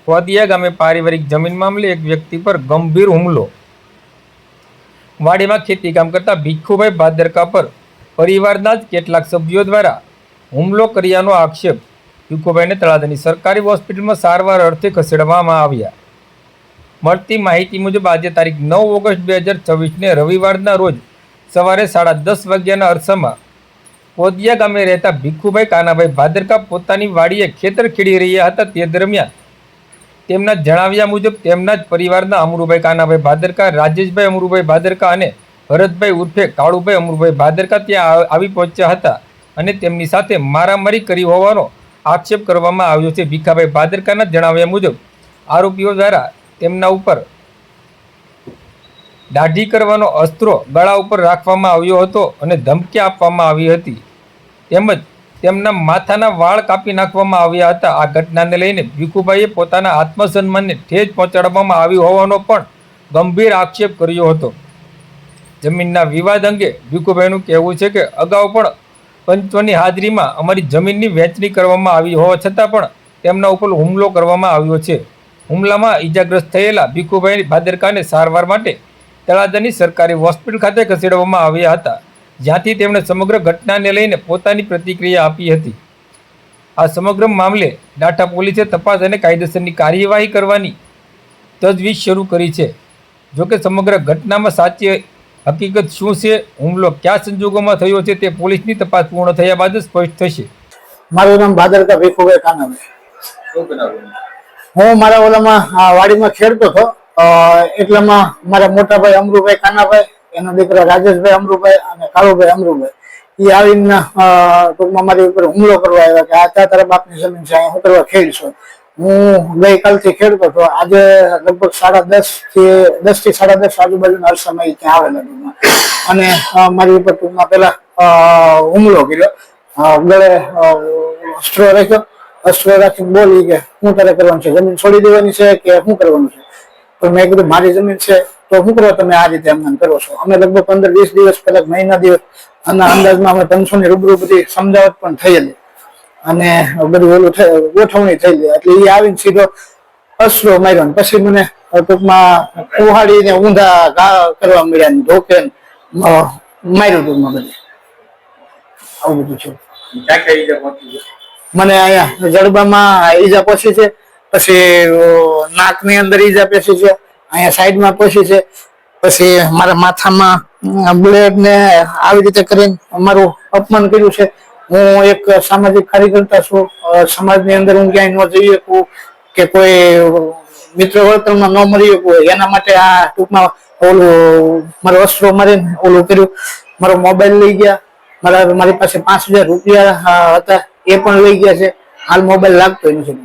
કોદિયા ગામે પારિવારિક જમીન મામલે એક વ્યક્તિ પર ગંભીર હુમલો। વાડીમાં ખેતી કામ કરતા ભીખુભાઈ ભાદરકા પર પરિવારના જ કેટલાક સભ્યો દ્વારા હુમલો કર્યાનો આક્ષેપ। ભીખુભાઈને તળાજાની સરકારી હોસ્પિટલમાં સારવાર અર્થે ખસેડવામાં આવ્યા। મળતી માહિતી મુજબ આજે તારીખ 9 ઓગસ્ટ 2024ને રવિવારના રોજ સવારે 10:30 વાગ્યાના અરસામાં કોદિયા ગામે રહેતા ભીખુભાઈ કાનાભાઈ ભાદરકા પોતાની વાડીએ ખેતર ખેડી રહ્યા હતા। તે દરમિયાન તેમના જણાવ્યા મુજબ તેમના જ પરિવારના અમરુભાઈ કાનાભાઈ ભાદરકા, રાજેશભાઈ અમરુભાઈ ભાદરકા અને ભરતભાઈ ઉર્ફે કાળુભાઈ અમરુભાઈ ભાદરકા ત્યાં આવી પહોંચ્યા હતા અને તેમની સાથે મારામારી કરી હોવાનો આક્ષેપ કરવામાં આવ્યો છે। ભીખાભાઈ ભાદરકાના જણાવ્યા મુજબ આરોપીઓ દ્વારા તેમના ઉપર દાઢી કરવાનો અસ્ત્રો ગળા ઉપર રાખવામાં આવ્યો હતો અને ધમકી આપવામાં આવી હતી તેમજ તેમના માથાના વાળ કાપી નાખવામાં આવ્યા હતા। આ ઘટનાને લઈને ભીખુભાઈએ પોતાના આત્મસન્માનને ઠેસ પહોંચાડવામાં આવી હોવાનો પણ ગંભીર આક્ષેપ કર્યો હતો। જમીનના વિવાદ અંગે ભીખુભાઈનું કહેવું છે કે અગાઉ પણ પંચોની હાજરીમાં અમારી જમીનની વહેંચણી કરવામાં આવી હોવા છતાં પણ તેમના ઉપર હુમલો કરવામાં આવ્યો છે। હુમલામાં ઈજાગ્રસ્ત થયેલા ભીખુભાઈ ભાદરકાને સારવાર માટે તળાજાની સરકારી હોસ્પિટલ ખાતે ખસેડવામાં આવ્યા હતા, જ્યાંથી તેમણે સમગ્ર ઘટનાને લઈને પોતાની પ્રતિક્રિયા આપી હતી। આ સમગ્ર મામલે ડાઠા પોલીસે તપાસ અને કાયદેસરની કાર્યવાહી કરવાની તજવીજ શરૂ કરી છે। જોકે સમગ્ર ઘટનામાં સાચી હકીકત શું છે, હુમલો કયા સંજોગોમાં થયો છે તે પોલીસની તપાસ પૂર્ણ થયા બાદ જ સ્પષ્ટ થશે। મારું નામ ભાદરકા ભીખુભાઈ કાનાભાઈ। હું મારા ઓલામાં વાડીમાં ખેડતો હતો, એટલામાં મારા મોટા ભાઈ અમરુભાઈ કાનાભાઈ, એના દીકરા રાજેશભાઈ અમરુભાઈ અને કાળુભાઈ અમરુભાઈ એ આવીને ટૂંકમાં મારી ઉપર હુમલો કરવા આવ્યા કે આ તારા બાપની જમીન છે, હું કરવા ખેડશો। હું ગઈકાલથી ખેડતો હતો, આજે લગભગ 10:30 થી 10:30 આજુબાજુના અરસામાં ત્યાં આવેલા ટૂંકમાં અને મારી ઉપર ટૂંકમાં પેલા હુમલો કર્યો, ગળે અસ્ત્રો રાખ્યો, અસ્ત્રો રાખીને બોલી કે શું તારે કરવાનું છે, જમીન છોડી દેવાની છે કે શું કરવાનું છે? તો મેં કીધું મારી જમીન છે તો શું કરો તમે આ રીતે એમ કરો છો? અમે લગભગ 15-20 દિવસ પહેલા મહિના દિવસ આના અંદાજમાં અમે 500 ની રૂબરૂ બધી સમજાવટ પણ થયેલી અને બધું ઓલું ગોઠવણી થયેલી, એટલે એ આવીને સીધો અસ્ત્રો માર્યો ને પછી મને ટૂંકમાં કુહાડીને ઊંધા ઘા કરવા મળ્યા ને ધોકે માર્યું ટૂંકમાં બધી આવું બધું છે। મને અહીંયા જડબામાં ઈજા પહોંચી છે, પછી નાકની અંદર ઈજા પહોંચી છે, અહીંયા સાઈડમાં પહોંચી છે, પછી મારા માથામાં બ્લેડ ને આવી રીતે કરીને મારું અપમાન કર્યું છે। હું એક સામાજિક કાર્યકર્તા છું, સમાજની અંદર હું ક્યાંય ન જઈ શકું કે કોઈ મિત્ર વર્તનમાં ન મળી શકું, એના માટે આ ટૂંકમાં ઓલું મારો અસ્ત્રો મારીને ઓલું કર્યું। મારો મોબાઈલ લઈ ગયા, મારી પાસે 5,000 રૂપિયા હતા એ પણ લઈ ગયા છે। હાલ મોબાઈલ લાગતો નથી।